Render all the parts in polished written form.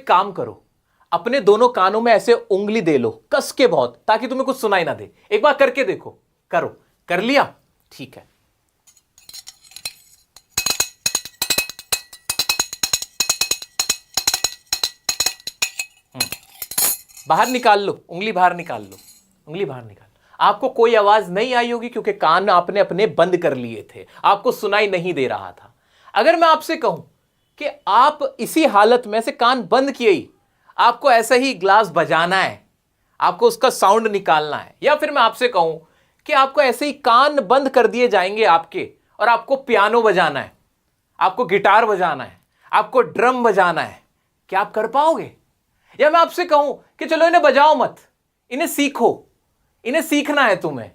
एक काम करो, अपने दोनों कानों में ऐसे उंगली दे लो कस के बहुत, ताकि तुम्हें कुछ सुनाई ना दे। एक बार करके देखो, करो। कर लिया? ठीक है। बाहर निकाल लो, उंगली बाहर निकाल लो, उंगली बाहर निकाल लो। आपको कोई आवाज नहीं आई होगी क्योंकि कान आपने अपने बंद कर लिए थे, आपको सुनाई नहीं दे रहा था। अगर मैं आपसे कहूं कि आप इसी हालत में से कान बंद किए ही आपको ऐसे ही ग्लास बजाना है, आपको उसका साउंड निकालना है, या फिर मैं आपसे कहूं कि आपको ऐसे ही कान बंद कर दिए जाएंगे आपके और आपको पियानो बजाना है, आपको गिटार बजाना है, आपको ड्रम बजाना है, क्या आप कर पाओगे? या मैं आपसे कहूं कि चलो इन्हें बजाओ मत, इन्हें सीखो, इन्हें सीखना है तुम्हें,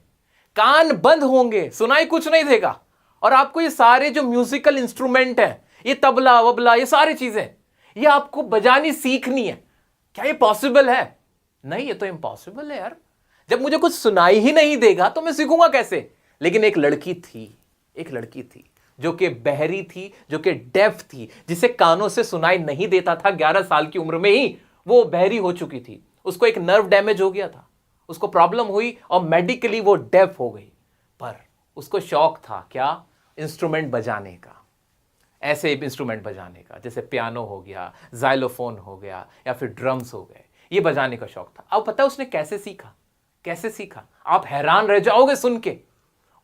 कान बंद होंगे, सुनाई कुछ नहीं देगा, और आपको ये सारे जो म्यूजिकल इंस्ट्रूमेंट हैं, ये तबला वबला, ये सारी चीजें, ये आपको बजानी सीखनी है। क्या ये पॉसिबल है? नहीं, ये तो इम्पॉसिबल है यार। जब मुझे कुछ सुनाई ही नहीं देगा तो मैं सीखूंगा कैसे? लेकिन एक लड़की थी जो कि बहरी थी, जो कि डेफ थी, जिसे कानों से सुनाई नहीं देता था। 11 साल की उम्र में ही वो बहरी हो चुकी थी, उसको एक नर्व डैमेज हो गया था, उसको प्रॉब्लम हुई और मेडिकली वो डेफ हो गई। पर उसको शौक था क्या? इंस्ट्रूमेंट बजाने का, ऐसे इंस्ट्रूमेंट बजाने का, जैसे पियानो हो गया, जाइलोफोन हो गया, या फिर ड्रम्स हो गए, ये बजाने का शौक था। अब पता है उसने कैसे सीखा? कैसे सीखा? आप हैरान रह जाओगे सुन के।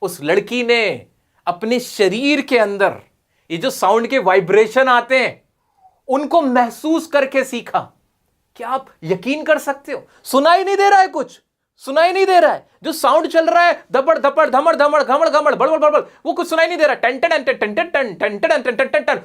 उस लड़की ने अपने शरीर के अंदर ये जो साउंड के वाइब्रेशन आते हैं उनको महसूस करके सीखा। क्या आप यकीन कर सकते हो? सुनाई नहीं दे रहा है, कुछ सुनाई नहीं दे रहा है, जो साउंड चल रहा है धपड़ धपड़ धमड़ धमड़ घमड़ घमड़ बड़बड़ बड़बड़, वो कुछ सुनाई नहीं दे रहा। टन टन टन टन टन टन टन टन टन टन,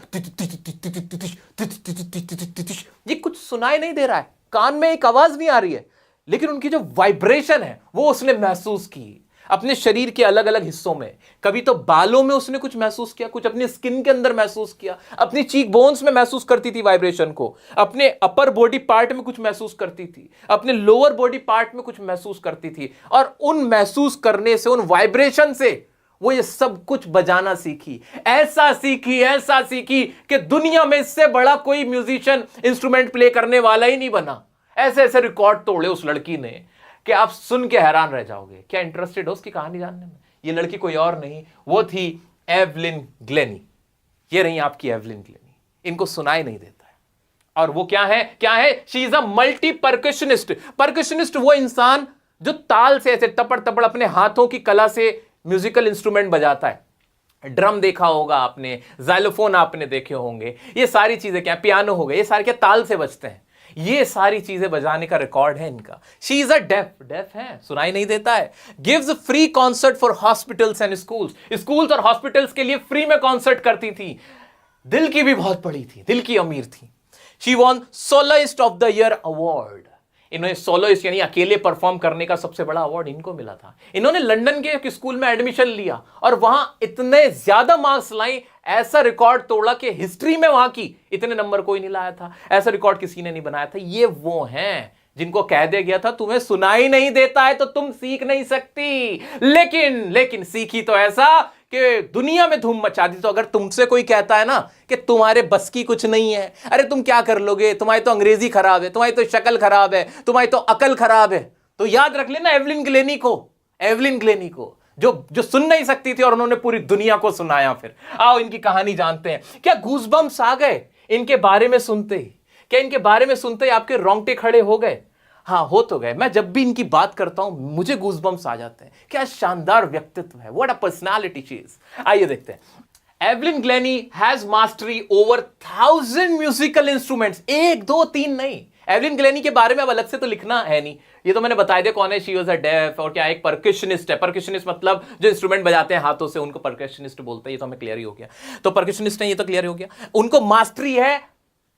ये कुछ सुनाई नहीं दे रहा है, कान में एक आवाज नहीं आ रही है, लेकिन उनकी जो वाइब्रेशन है वो उसने महसूस की अपने शरीर के अलग अलग हिस्सों में। कभी तो बालों में उसने कुछ महसूस किया, कुछ अपनी स्किन के अंदर महसूस किया, अपनी चीक बोन्स में महसूस करती थी वाइब्रेशन को, अपने अपर बॉडी पार्ट में कुछ महसूस करती थी, अपने लोअर बॉडी पार्ट में कुछ महसूस करती थी, और उन महसूस करने से, उन वाइब्रेशन से वो ये सब कुछ बजाना सीखी। ऐसा सीखी कि दुनिया में इससे बड़ा कोई म्यूजिशियन इंस्ट्रूमेंट प्ले करने वाला ही नहीं बना। ऐसे ऐसे रिकॉर्ड तोड़े उस लड़की ने कि आप सुन के हैरान रह जाओगे। क्या इंटरेस्टेड हो उसकी कहानी जानने में? ये लड़की कोई और नहीं, वो थी एवलिन ग्लेनी। ये रही आपकी एवलिन ग्लेनी। इनको सुनाई नहीं देता है, और वो क्या है? She is a multi percussionist. Percussionist वो इंसान जो ताल से ऐसे तपड़ तपड़ अपने हाथों की कला से म्यूजिकल इंस्ट्रूमेंट बजाता है। ड्रम देखा होगा आपने, जाइलोफोन आपने देखे होंगे, ये सारी चीजें क्या, पियानो हो गए, ये सारे क्या ताल से बजते हैं। ये सारी चीजें बजाने का रिकॉर्ड है इनका। शी इज अ डेफ है, सुनाई नहीं देता है। Gives free concert for hospitals and schools और हॉस्पिटल्स के लिए फ्री में कॉन्सर्ट करती थी। दिल की भी बहुत बड़ी थी, दिल की अमीर थी। She von soloist of the year award. इन्हें सोलोइस्ट यानी अकेले परफॉर्म करने का सबसे बड़ा अवार्ड इनको मिला था। इन्होंने लंदन के एक स्कूल में एडमिशन लिया और वहां इतने ज्यादा मार्क्स लाई, ऐसा रिकॉर्ड तोड़ा कि हिस्ट्री में वहां की इतने नंबर कोई नहीं लाया था, ऐसा रिकॉर्ड किसी ने नहीं बनाया था। ये वो हैं जिनको कह दिया गया था तुम्हें सुनाई नहीं देता है तो तुम सीख नहीं सकती, लेकिन सीखी तो ऐसा कि दुनिया में धूम मचा दी। तो अगर तुमसे कोई कहता है ना कि तुम्हारे बस की कुछ नहीं है, अरे तुम क्या कर लोगे, तुम्हारी तो अंग्रेजी खराब है, तुम्हारी तो शक्ल खराब है, तुम्हारी तो अकल खराब है, तो याद रख लेना एवलिन ग्लेनी को जो सुन नहीं सकती थी और उन्होंने पूरी दुनिया को सुनाया। फिर आओ इनकी कहानी जानते हैं। क्या गूज़बम्प्स आ गए इनके बारे में सुनते ही? क्या इनके बारे में सुनते ही आपके रोंगटे खड़े हो गए? हाँ, हो तो गए। मैं जब भी इनकी बात करता हूं मुझे गूज़बम्प्स आ जाते हैं। क्या शानदार व्यक्तित्व है, what a personality she is. आइए देखते हैं। Evelyn Glenny has mastery over 1000 musical instruments. 1 2 3 नहीं। एवलिन ग्लेनी के बारे में अब अलग से तो लिखना है नहीं, ये तो मैंने बताया दिया कौन है। शी वाज अ डेफ, और क्या एक परकशनिस्ट है। परकशनिस्ट मतलब जो इंस्ट्रूमेंट बजाते हैं हाथों से, उनको परकशनिस्ट बोलते हैं। ये तो हमें क्लियर ही हो गया। तो परकशनिस्ट है, ये तो क्लियर हो गया। उनको मास्टरी है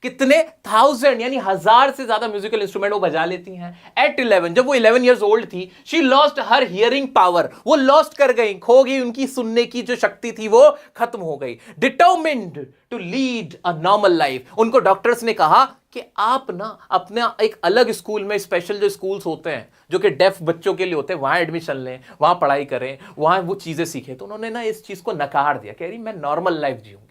कितने 1000 यानी 1000 से ज्यादा म्यूजिकल इंस्ट्रूमेंट वो बजा लेती हैं। एट 11, जब वो 11 इयर्स ओल्ड थी, she lost her hearing power. वो लॉस्ट कर गई, खो गई, उनकी सुनने की जो शक्ति थी वो खत्म हो गई। Determined to lead a normal life. उनको डॉक्टर्स ने कहा कि आप ना अपना एक अलग स्कूल में, स्पेशल जो स्कूल्स होते हैं जो कि डेफ बच्चों के लिए होते हैं, वहां एडमिशन लें, वहां पढ़ाई करें, वहां वो चीजें सीखें। तो उन्होंने ना इस चीज को नकार दिया, कह रही मैं नॉर्मल लाइफ जीऊंगी।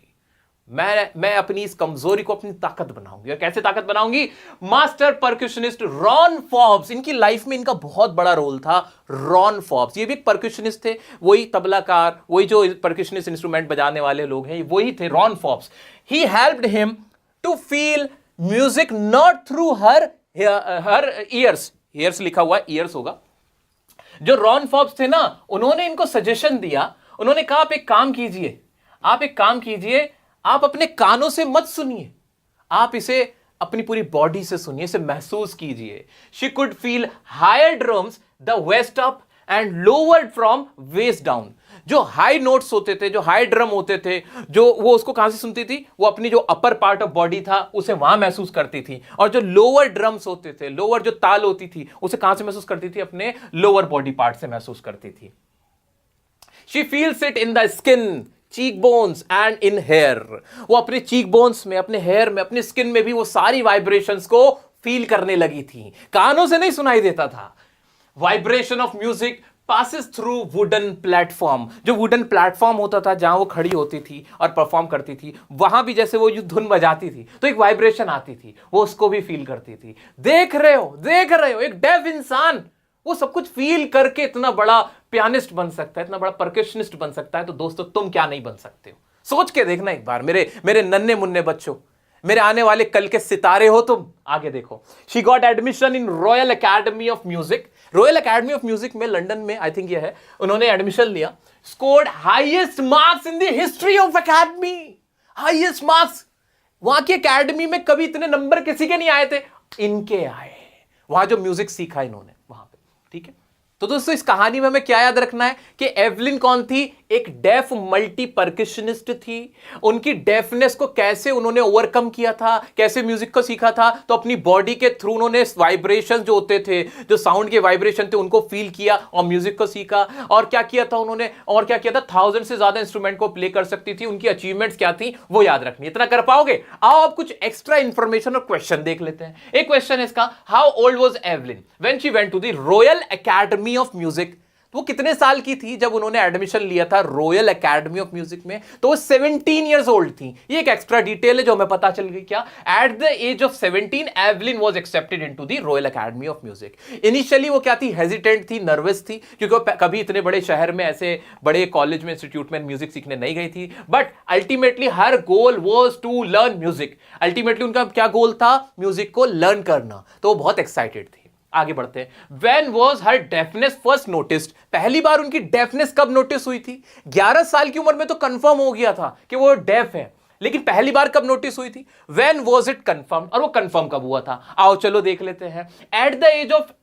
मैं अपनी इस कमजोरी को अपनी ताकत बनाऊंगी। और कैसे ताकत बनाऊंगी? मास्टर परक्यूशनिस्ट रॉन फॉब्स, इनकी लाइफ में इनका बहुत बड़ा रोल था। रॉन फॉब्स ये भी एक परक्यूशनिस्ट थे, वही तबलाकार, वही जो परक्यूशनिस्ट इंस्ट्रूमेंट बजाने वाले लोग हैं, वही थे Ron Forbes. He helped him to feel music not through her ears लिखा हुआ ईयर्स होगा। जो रॉन फॉब्स थे ना, उन्होंने इनको सजेशन दिया, उन्होंने कहा आप एक काम कीजिए, आप अपने कानों से मत सुनिए, आप इसे अपनी पूरी बॉडी से सुनिए, इसे महसूस कीजिए। She could feel higher drums the waist up and lower from waist down. जो हाई नोट्स होते थे, जो हाई ड्रम होते थे, जो वो उसको कहां से सुनती थी? वो अपनी जो अपर पार्ट ऑफ बॉडी था उसे वहां महसूस करती थी। और जो लोअर ड्रम्स होते थे, लोअर जो ताल होती थी, उसे कहां से महसूस करती थी? अपने लोअर बॉडी पार्ट से महसूस करती थी। She feels it in the skin, cheek bones and in hair. वो अपने चीक बोन्स में, अपने हेयर में, अपने स्किन में भी वो सारी वाइब्रेशंस को फील करने लगी थी। कानों से नहीं सुनाई देता था। Vibration of music passes through wooden platform. जो वुडन प्लेटफॉर्म होता था जहां वो खड़ी होती थी और परफॉर्म करती थी, वहां भी जैसे वो धुन बजाती थी तो एक वाइब्रेशन आती थी, वो उसको भी फील करती थी। देख रहे हो एक डेफ इंसान वो सब कुछ फील करके इतना बड़ा पियानिस्ट बन सकता है, इतना बड़ा परकशनिस्ट बन सकता है, तो दोस्तों तुम क्या नहीं बन सकते हो? सोच के देखना एक बार, मेरे नन्हे मुन्ने बच्चों, मेरे आने वाले कल के सितारे हो तुम। आगे देखो, she got admission in royal Academy of music. Royal Academy of music में लंदन में आई थिंक ये है, उन्होंने एडमिशन लिया। Scored highest marks in the history of academy. Highest marks, वहां की एकेडमी में कभी इतने नंबर किसी के नहीं आए थे, इनके आए। वहां जो म्यूजिक सीखा इन्होंने वहां पे, ठीक है। तो दोस्तों इस कहानी में हमें क्या याद रखना है कि एवलिन कौन थी? एक डेफ मल्टी परकशनिस्ट थी। उनकी डेफनेस को कैसे उन्होंने ओवरकम किया था, कैसे म्यूजिक को सीखा था? तो अपनी बॉडी के थ्रू उन्होंने वाइब्रेशन जो होते थे, जो साउंड के वाइब्रेशन थे, उनको फील किया और म्यूजिक को सीखा। और क्या किया था उन्होंने? और क्या किया था? 1000 से ज्यादा इंस्ट्रूमेंट को प्ले कर सकती थी। उनकी अचीवमेंट्स क्या थी वो याद रखनी। इतना कर पाओगे? आओ आप कुछ एक्स्ट्रा इंफॉर्मेशन और क्वेश्चन देख लेते हैं। एक क्वेश्चन है इसका, how old was Evelyn when she went to the Royal Academy of Music? वो कितने साल की थी जब उन्होंने एडमिशन लिया था रॉयल एकेडमी ऑफ म्यूजिक में? तो वो 17 इयर्स ओल्ड थी। ये एक एक्स्ट्रा डिटेल है जो हमें पता चल गई। क्या? At the age of 17 Evelyn was accepted into the Royal Academy of Music. Initially वो क्या थी? हेजिटेंट थी, नर्वस थी, क्योंकि वो कभी इतने बड़े शहर में, ऐसे बड़े कॉलेज में, इंस्टीट्यूट में म्यूजिक सीखने नहीं गई थी। But ultimately her goal was to learn music. Ultimately उनका क्या गोल था? म्यूजिक को लर्न करना। तो वो बहुत एक्साइटेड थी। आगे बढ़ते हैं। When was her deafness first noticed? पहली बार उनकी डेफनेस कब नोटिस हुई थी? 11 साल की उम्र में तो कंफर्म हो गया था कि वो डेफ है, लेकिन पहली बार कब नोटिस हुई थी? When was it confirmed? और वो कंफर्म कब हुआ था? आओ चलो देख लेते हैं। At the age of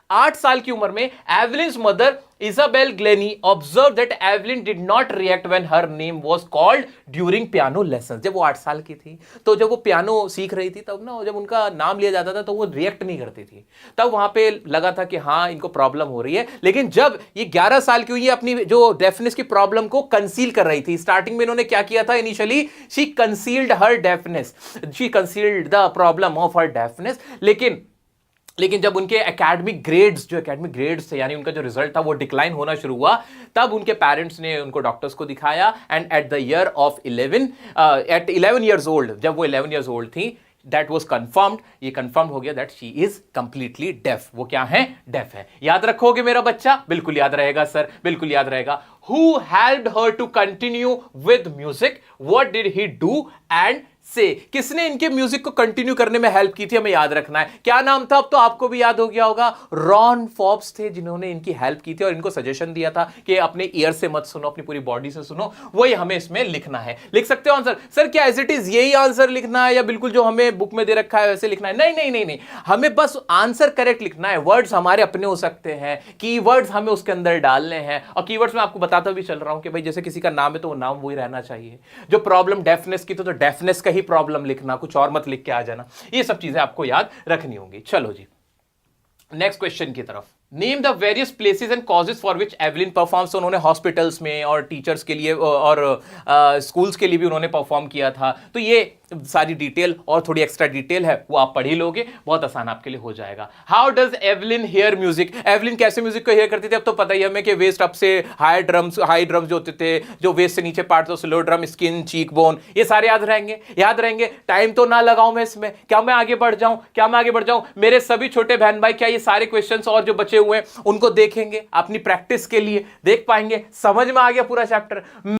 8 साल की उम्र में Evelyn's mother Isabel Glennie observe that Evelyn did not react when her name was called during piano lesson. जब वो 8 साल की थी, तो जब वो पियानो सीख रही थी, तब ना जब उनका नाम लिया जाता था तो वो रिएक्ट नहीं करती थी। तब वहां पे लगा था कि हाँ इनको प्रॉब्लम हो रही है। लेकिन जब ये 11 साल की हुई, ये अपनी जो डेफनेस की प्रॉब्लम को कंसील कर रही थी। स्टार्टिंग में इन्होंने क्या किया था? Initially she concealed her deafness, she concealed the problem of her deafness. लेकिन जब उनके एकेडमिक ग्रेड्स थे, यानी उनका जो रिजल्ट था वो डिक्लाइन होना शुरू हुआ, तब उनके पेरेंट्स ने उनको डॉक्टर्स को दिखाया। And at the year of 11 years old, जब वो 11 ईयर्स ओल्ड थी, दैट वाज कंफर्म्ड, ये कंफर्म हो गया that she is completely deaf. वो क्या है? डेफ है। याद रखोगे मेरा बच्चा? बिल्कुल याद रहेगा सर, बिल्कुल याद रहेगा। Who helped her to continue with music? What did he do and say? किसने इनके म्यूजिक को कंटिन्यू करने में हेल्प की थी? हमें याद रखना है। क्या नाम था? अब तो आपको भी याद हो गया होगा। रॉन फॉब्स थे जिन्होंने इनकी हेल्प की थी और इनको सजेशन दिया था कि अपने ईयर से मत सुनो, अपनी पूरी बॉडी से सुनो। वही हमें इसमें लिखना है। लिख सकते हो आंसर? सर क्या एज इट इज यही आंसर लिखना है या बिल्कुल जो हमें बुक में दे रखा है वैसे लिखना है? नहीं, हमें बस आंसर करेक्ट लिखना है। वर्ड्स हमारे अपने हो सकते हैं, कीवर्ड्स हमें उसके अंदर डालने हैं। और कीवर्ड्स में आपको बताता भी चल रहा हूं कि भाई जैसे किसी का नाम है तो वो नाम वही रहना चाहिए। जो प्रॉब्लम डेफनेस की, तो डेफनेस का ही प्रॉब्लम लिखना, कुछ और मत लिख के आ जाना। ये सब चीजें आपको याद रखनी होंगी। चलो जी नेक्स्ट क्वेश्चन की तरफ। Name the various places and causes for which Evelyn performs. उन्होंने हॉस्पिटल्स में और टीचर्स के लिए और स्कूल्स के लिए भी उन्होंने परफॉर्म किया था। तो ये सारी डिटेल और थोड़ी एक्स्ट्रा डिटेल है वो आप पढ़ ही लोगे, बहुत आसान आपके लिए हो जाएगा। How does Evelyn hear music, Evelyn कैसे म्यूजिक को हेयर करती थी, अब तो पता ही हमें कि वेस्ट अप से हाई ड्रम्स जो होते थे, जो वेस्ट से नीचे पार्ट तो low drum, skin, cheek bone, ये सारे याद रहेंगे। टाइम तो ना लगाऊं मैं इसमें, क्या मैं आगे बढ़ जाऊं, मेरे सभी छोटे बहन भाई क्या ये सारे क्वेश्चंस और जो बचे हुए हैं उनको देखेंगे अपनी प्रैक्टिस के लिए, देख पाएंगे, समझ में आ गया पूरा चैप्टर।